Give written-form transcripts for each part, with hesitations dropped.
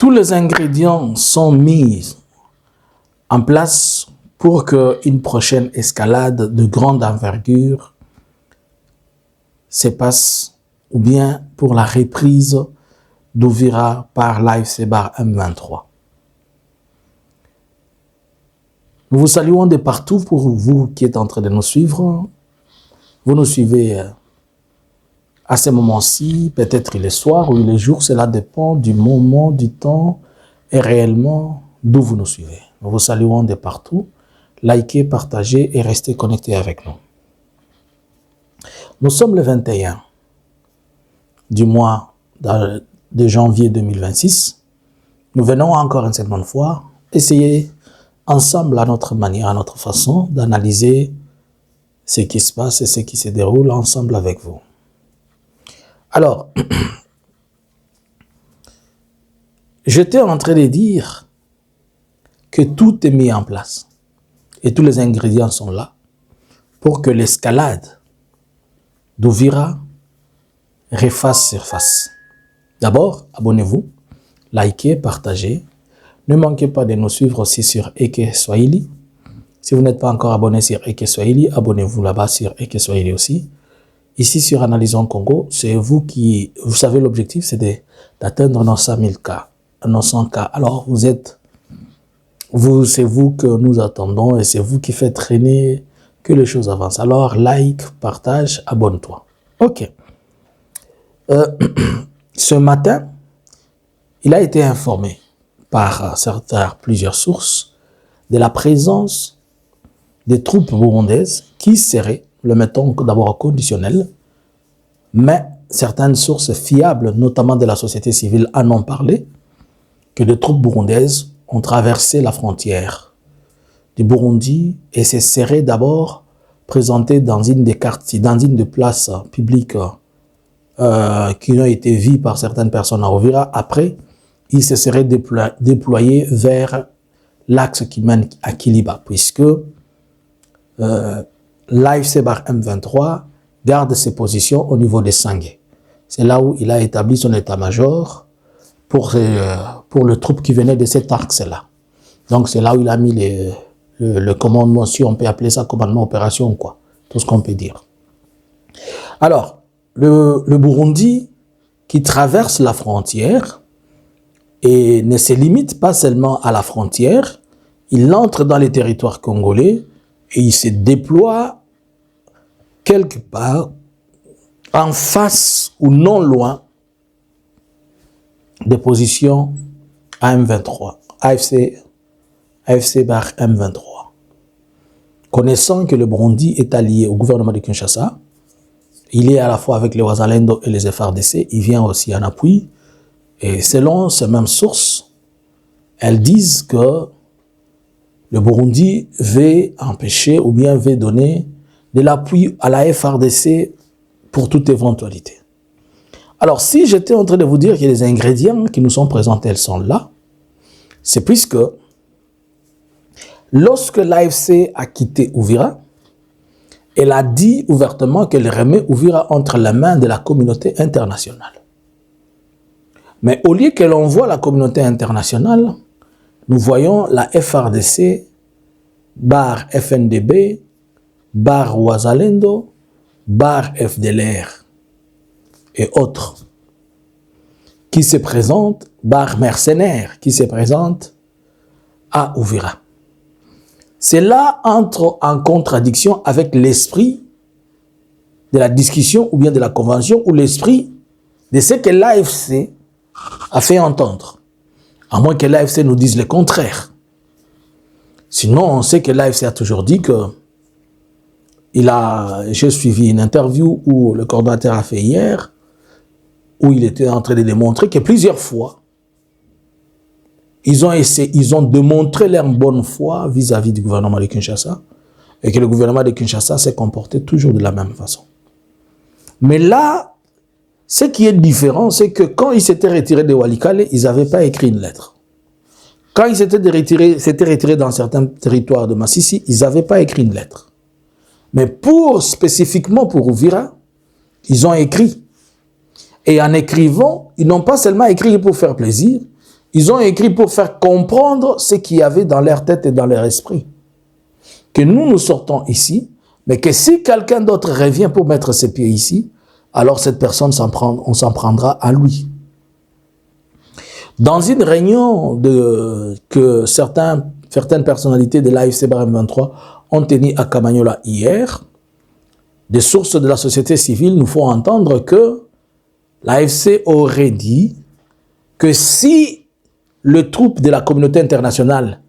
tous les ingrédients sont mis en place pour qu'une prochaine escalade de grande envergure se passe, ou bien pour la reprise d'Uvira par l'AFC Bar M23. Nous vous saluons de partout pour vous qui êtes en train de nous suivre. Vous nous suivez à ce moment-ci, peut-être il est soir ou il est jour, cela dépend du moment, du temps et réellement d'où vous nous suivez. Nous vous saluons de partout. Likez, partagez et restez connectés avec nous. Nous sommes le 21 du mois de janvier 2026. Nous venons encore une seconde fois essayer ensemble à notre manière, à notre façon d'analyser ce qui se passe et ce qui se déroule ensemble avec vous. Alors, j'étais en train de dire que tout est mis en place et tous les ingrédients sont là pour que l'escalade d'Uvira refasse surface. D'abord, abonnez-vous, likez, partagez. Ne manquez pas de nous suivre aussi sur Eke Swahili. Si vous n'êtes pas encore abonné sur Eke Swahili, abonnez-vous là-bas sur Eke Swahili aussi. Ici sur Analysons Congo, c'est vous qui... Vous savez, l'objectif, c'est d'atteindre nos 100 000 cas, nos 100 cas. Alors, c'est vous que nous attendons et c'est vous qui faites traîner que les choses avancent. Alors, like, partage, abonne-toi. OK. Ce matin, il a été informé par plusieurs sources de la présence des troupes burundaises qui seraient, le mettons d'abord au conditionnel, mais certaines sources fiables, notamment de la société civile, en ont parlé, que des troupes burundaises ont traversé la frontière du Burundi et se seraient d'abord présentées dans une des quartiers, dans une des places publiques qui ont été vues par certaines personnes à Uvira. Après, ils se seraient déployés vers l'axe qui mène à Kiliba, puisque l'AFC Bar M23 garde ses positions au niveau de Sangué. C'est là où il a établi son état-major pour les troupes qui venaient de cet axe-là. Donc c'est là où il a mis le commandement, si on peut appeler ça commandement opération, quoi, tout ce qu'on peut dire. Alors, le Burundi qui traverse la frontière et ne se limite pas seulement à la frontière, il entre dans les territoires congolais et il se déploie quelque part en face ou non loin des positions AM23, AFC Bar M23. Connaissant que le Burundi est allié au gouvernement de Kinshasa, il est à la fois avec les Wazalendo et les FARDC, il vient aussi en appui. Et selon ces mêmes sources, elles disent que le Burundi veut empêcher ou bien veut donner de l'appui à la FARDC pour toute éventualité. Alors, si j'étais en train de vous dire que les ingrédients qui nous sont présentés, elles sont là, c'est puisque lorsque l'AFC a quitté Uvira, elle a dit ouvertement qu'elle remet Uvira entre les mains de la communauté internationale. Mais au lieu que l'on voit la communauté internationale, nous voyons la FARDC, Bar FNDB, Bar Wazalendo, Bar FDLR et autres qui se présentent, Bar mercenaires qui se présentent à Uvira. Cela entre en contradiction avec l'esprit de la discussion ou bien de la convention ou l'esprit de ce que l'AFC a fait entendre. À moins que l'AFC nous dise le contraire. Sinon, on sait que l'AFC a toujours dit que j'ai suivi une interview où le coordonnateur a fait hier, où il était en train de démontrer que plusieurs fois, ils ont démontré leur bonne foi vis-à-vis du gouvernement de Kinshasa et que le gouvernement de Kinshasa s'est comporté toujours de la même façon. Mais là, ce qui est différent, c'est que quand ils s'étaient retirés de Walikale, ils n'avaient pas écrit une lettre. Quand ils s'étaient retirés dans certains territoires de Massissi, ils n'avaient pas écrit une lettre. Mais spécifiquement pour Uvira, ils ont écrit. Et en écrivant, ils n'ont pas seulement écrit pour faire plaisir, Ils ont écrit pour faire comprendre ce qu'il y avait dans leur tête et dans leur esprit. Que nous sortons ici, mais que si quelqu'un d'autre revient pour mettre ses pieds ici, alors cette personne, on s'en prendra à lui. Dans une réunion que certaines personnalités de l'AFC Barème 23 ont tenue à Kamanyola hier, des sources de la société civile nous font entendre que l'AFC aurait dit que si le troupe de la communauté internationale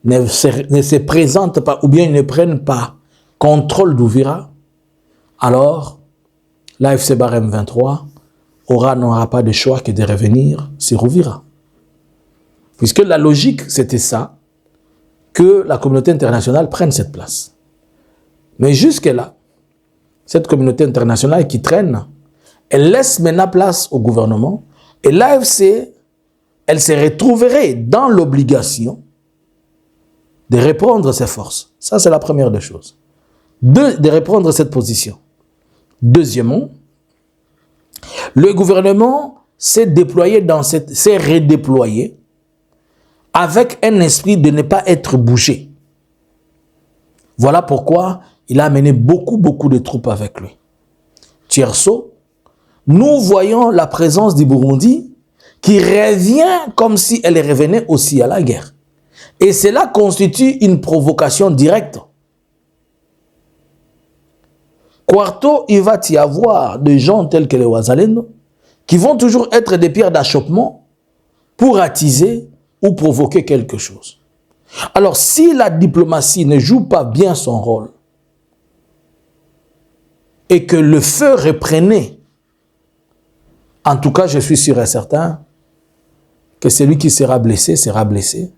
ne se présente pas ou bien ne prennent pas contrôle d'Ouvira, alors l'AFC Barème 23 n'aura pas de choix que de revenir sur Ouvira. Puisque la logique, c'était ça, que la communauté internationale prenne cette place. Mais jusque-là, cette communauté internationale qui traîne, elle laisse maintenant place au gouvernement et l'AFC, elle se retrouverait dans l'obligation de reprendre ses forces. Ça, c'est la première des choses. De reprendre cette position. Deuxièmement, le gouvernement s'est redéployé avec un esprit de ne pas être bougé. Voilà pourquoi il a amené beaucoup de troupes avec lui. Tierso, nous voyons la présence du Burundi qui revient comme si elle revenait aussi à la guerre. Et cela constitue une provocation directe. Quarto, il va y avoir des gens tels que les Wazalendo qui vont toujours être des pierres d'achoppement pour attiser ou provoquer quelque chose. Alors, si la diplomatie ne joue pas bien son rôle et que le feu reprenait, en tout cas, je suis sûr et certain que celui qui sera blessé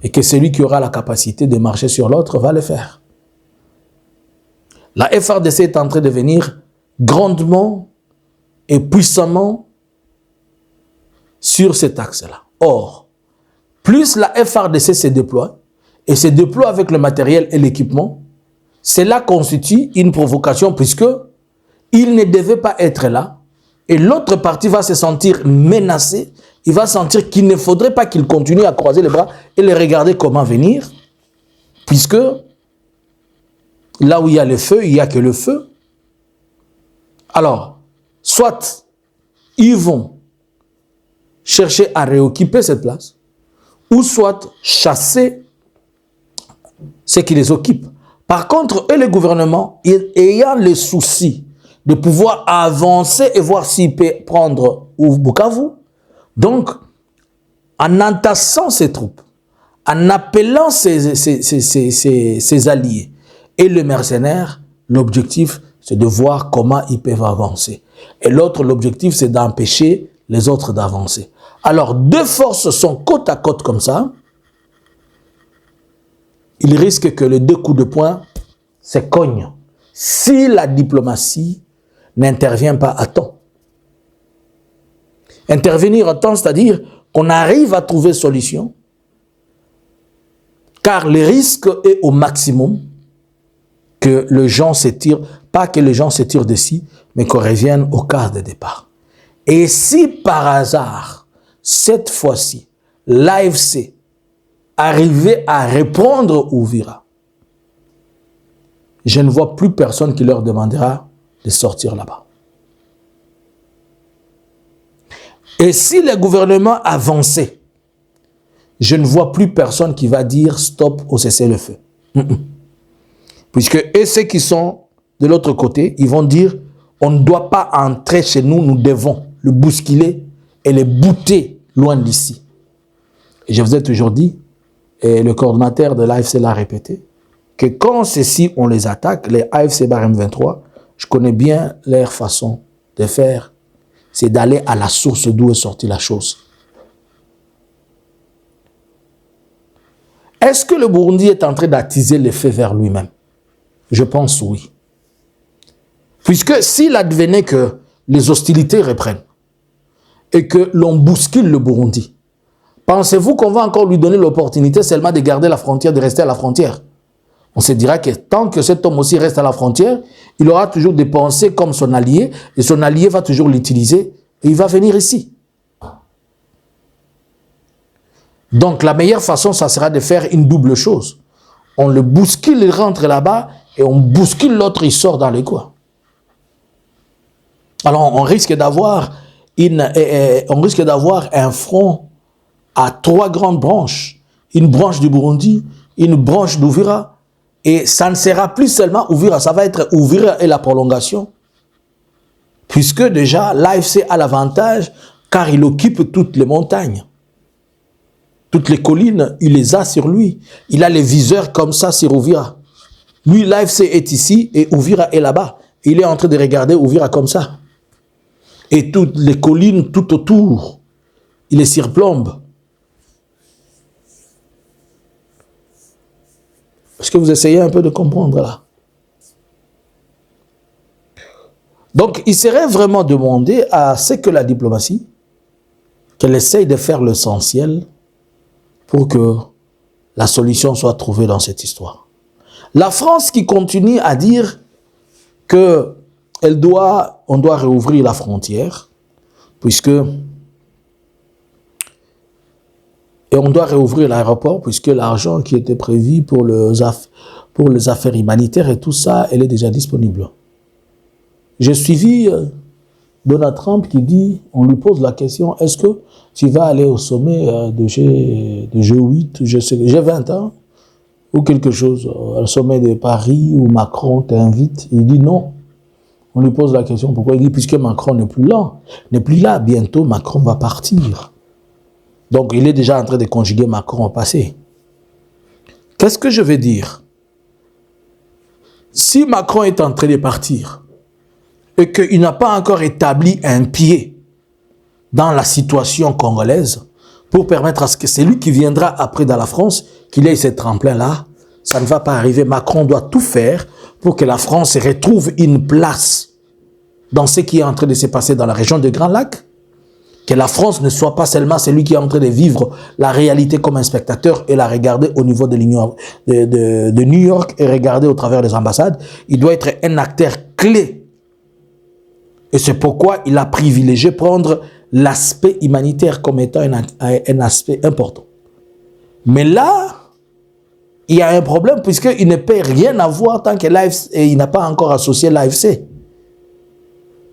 et que celui qui aura la capacité de marcher sur l'autre va le faire. La FRDC est en train de venir grandement et puissamment sur cet axe-là. Or, plus la FRDC se déploie, et se déploie avec le matériel et l'équipement, cela constitue une provocation puisque il ne devait pas être là, et l'autre partie va se sentir menacée, il va sentir qu'il ne faudrait pas qu'il continue à croiser les bras et les regarder comment venir, puisque là où il y a le feu, il n'y a que le feu. Alors, soit ils vont chercher à réoccuper cette place, ou soit chasser ceux qui les occupent. Par contre, eux, le gouvernement, ayant le souci de pouvoir avancer et voir s'il peut prendre Bukavu, donc, en entassant ses troupes, en appelant ses alliés et le mercenaire, l'objectif, c'est de voir comment ils peuvent avancer. Et l'autre, l'objectif, c'est d'empêcher les autres d'avancer. Alors, deux forces sont côte à côte comme ça. Il risque que les deux coups de poing se cognent si la diplomatie n'intervient pas à temps. Intervenir à temps, c'est-à-dire qu'on arrive à trouver solution, car le risque est au maximum que les gens se tirent, pas que les gens se tirent d'ici, mais qu'on revienne au quart de départ. Et si par hasard, cette fois-ci, l'AFC arrivait à reprendre Ouvira, je ne vois plus personne qui leur demandera de sortir là-bas. Et si le gouvernement avançait, je ne vois plus personne qui va dire stop au cessez-le-feu. Puisque et ceux qui sont de l'autre côté, ils vont dire on ne doit pas entrer chez nous, nous devons le bousculer et le bouter loin d'ici. Et je vous ai toujours dit, et le coordonnateur de l'AFC l'a répété, que quand ceux-ci on les attaque, les AFC Barème 23, je connais bien leur façon de faire, c'est d'aller à la source d'où est sortie la chose. Est-ce que le Burundi est en train d'attiser les faits vers lui-même? Je pense oui. Puisque s'il advenait que les hostilités reprennent et que l'on bouscule le Burundi, pensez-vous qu'on va encore lui donner l'opportunité seulement de garder la frontière, de rester à la frontière? On se dira que tant que cet homme aussi reste à la frontière, il aura toujours des pensées comme son allié, et son allié va toujours l'utiliser, et il va venir ici. Donc, la meilleure façon, ça sera de faire une double chose. On le bouscule, il rentre là-bas, et on bouscule l'autre, il sort dans les coins. Alors, on risque d'avoir un front à 3 grandes branches. Une branche du Burundi, une branche d'Ouvira, et ça ne sera plus seulement Ouvira, ça va être Ouvira et la prolongation. Puisque déjà, l'AFC a l'avantage, car il occupe toutes les montagnes. Toutes les collines, il les a sur lui. Il a les viseurs comme ça sur Ouvira. Lui, l'AFC est ici et Ouvira est là-bas. Il est en train de regarder Ouvira comme ça. Et toutes les collines tout autour, il les surplombe. Est-ce que vous essayez un peu de comprendre là? Donc, il serait vraiment demandé à ce que la diplomatie, qu'elle essaye de faire l'essentiel pour que la solution soit trouvée dans cette histoire. La France qui continue à dire que on doit réouvrir la frontière, et on doit réouvrir l'aéroport, puisque l'argent qui était prévu pour les affaires humanitaires et tout ça, elle est déjà disponible. J'ai suivi Donald Trump qui dit, on lui pose la question, est-ce que tu vas aller au sommet de G8, G20, hein, ou quelque chose, au sommet de Paris, où Macron t'invite? Il dit non. On lui pose la question, pourquoi? Il dit, puisque Macron n'est plus là, bientôt Macron va partir. Donc il est déjà en train de conjuguer Macron au passé. Qu'est-ce que je veux dire? Si Macron est en train de partir, et qu'il n'a pas encore établi un pied dans la situation congolaise, pour permettre à ce que c'est lui qui viendra après dans la France, qu'il ait ce tremplin-là, ça ne va pas arriver. Macron doit tout faire pour que la France retrouve une place dans ce qui est en train de se passer dans la région des Grands Lacs, que la France ne soit pas seulement celui qui est en train de vivre la réalité comme un spectateur et la regarder au niveau de New York et regarder au travers des ambassades. Il doit être un acteur clé. Et c'est pourquoi il a privilégié prendre l'aspect humanitaire comme étant un aspect important. Mais là, il y a un problème puisqu'il ne peut rien avoir tant que l'AFC, il n'a pas encore associé l'AFC.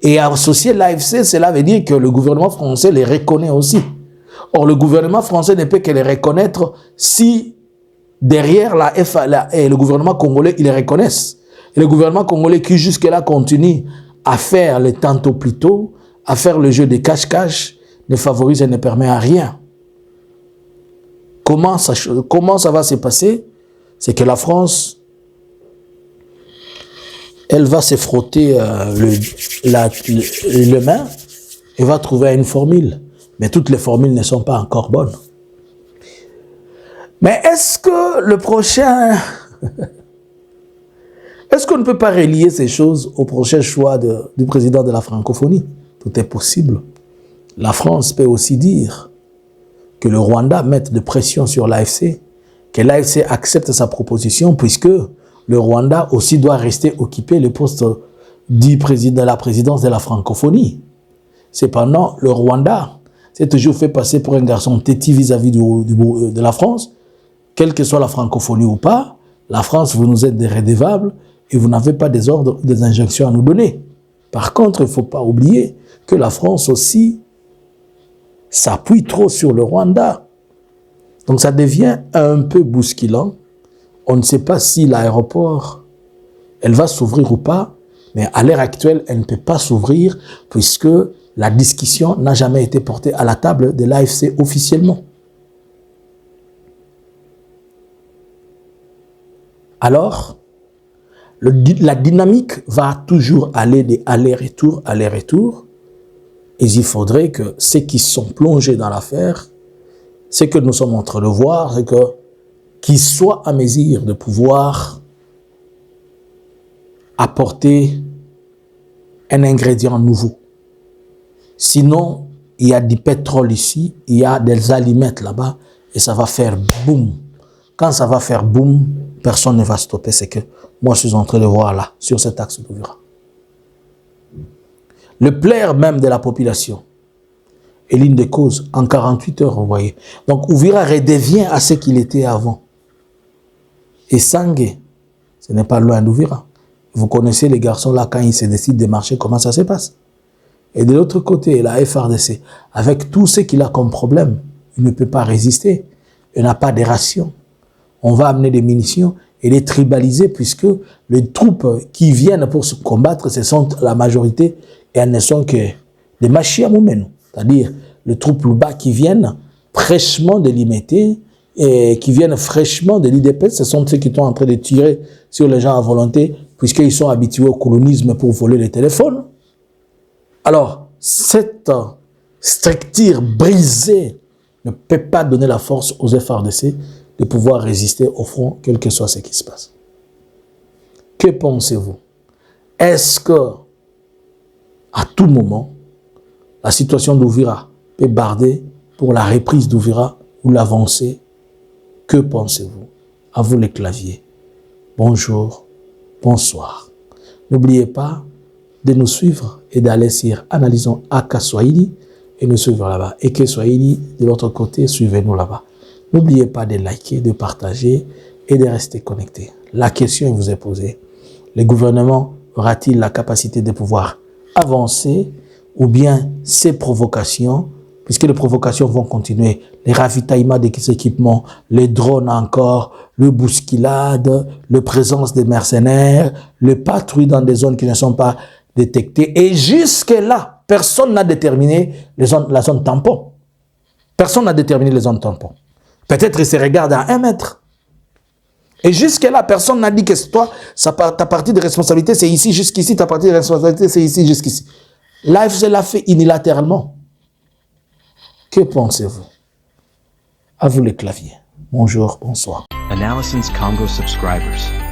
Et associer l'AFC, cela veut dire que le gouvernement français les reconnaît aussi. Or, le gouvernement français ne peut que les reconnaître si derrière le gouvernement congolais, ils les reconnaissent. Et le gouvernement congolais qui jusque-là continue à faire le tantôt plus tôt, à faire le jeu des cache-cache, ne favorise et ne permet à rien. Comment ça va se passer? C'est que la France, elle va se frotter les mains et va trouver une formule. Mais toutes les formules ne sont pas encore bonnes. Mais est-ce que le prochain... Est-ce qu'on ne peut pas relier ces choses au prochain choix du président de la francophonie? Tout est possible. La France peut aussi dire que le Rwanda mette de pression sur l'AFC, que l'AFC accepte sa proposition puisque le Rwanda aussi doit rester occupé le poste du président de la présidence de la francophonie. Cependant, le Rwanda s'est toujours fait passer pour un garçon têtu vis-à-vis de la France, quelle que soit la francophonie ou pas. La France, vous nous êtes des redevables et vous n'avez pas des ordres, des injonctions à nous donner. Par contre, il ne faut pas oublier que la France aussi s'appuie trop sur le Rwanda. Donc ça devient un peu bousculant. On ne sait pas si l'aéroport, elle va s'ouvrir ou pas, mais à l'heure actuelle, elle ne peut pas s'ouvrir puisque la discussion n'a jamais été portée à la table de l'AFC officiellement. Alors, la dynamique va toujours aller des allers-retours, et il faudrait que ceux qui sont plongés dans l'affaire, ce que nous sommes en train de voir, c'est qu'ils soient à mesure de pouvoir apporter un ingrédient nouveau. Sinon, il y a du pétrole ici, il y a des aliments là-bas, et ça va faire boum. Quand ça va faire boum, personne ne va stopper. C'est que moi, je suis en train de voir là, sur cet axe d'Ouvira. Le plaire même de la population et ligne de cause en 48 heures, vous voyez. Donc, Uvira redevient à ce qu'il était avant. Et Sangue, ce n'est pas loin d'Uvira. Vous connaissez les garçons là, quand ils se décident de marcher, comment ça se passe. Et de l'autre côté, la FRDC, avec tout ce qu'il a comme problème, il ne peut pas résister. Il n'a pas de ration. On va amener des munitions et les tribaliser, puisque les troupes qui viennent pour se combattre, ce sont la majorité, et elles ne sont que des machiamoumènes, c'est-à-dire les troupes Luba qui viennent fraîchement de l'IMT et qui viennent fraîchement de l'IDP. Ce sont ceux qui sont en train de tirer sur les gens à volonté, puisqu'ils sont habitués au colonisme pour voler les téléphones. Alors, cette structure brisée ne peut pas donner la force aux FRDC de pouvoir résister au front, quel que soit ce qui se passe. Que pensez-vous? Est-ce que, à tout moment, la situation d'Uvira peut barder pour la reprise d'Uvira ou l'avancée? Que pensez-vous? À vous les claviers. Bonjour, bonsoir. N'oubliez pas de nous suivre et d'aller sur Analysons AK Swahili et nous suivre là-bas. Et que Swahili, de l'autre côté, suivez-nous là-bas. N'oubliez pas de liker, de partager et de rester connecté. La question vous est posée. Le gouvernement aura-t-il la capacité de pouvoir avancer ou bien ces provocations, puisque les provocations vont continuer, les ravitaillements des équipements, les drones encore, le bousculade, la présence des mercenaires, le patrouille dans des zones qui ne sont pas détectées. Et jusque-là, personne n'a déterminé la zone tampon. Personne n'a déterminé les zones tampons. Peut-être ils se regardent à 1 mètre. Et jusque-là, personne n'a dit que toi, ta partie de responsabilité, c'est ici jusqu'ici, ta partie de responsabilité, c'est ici jusqu'ici. L'AFC l'a fait unilatéralement. Que pensez-vous? À vous les claviers. Bonjour, bonsoir. Analysons Congo subscribers.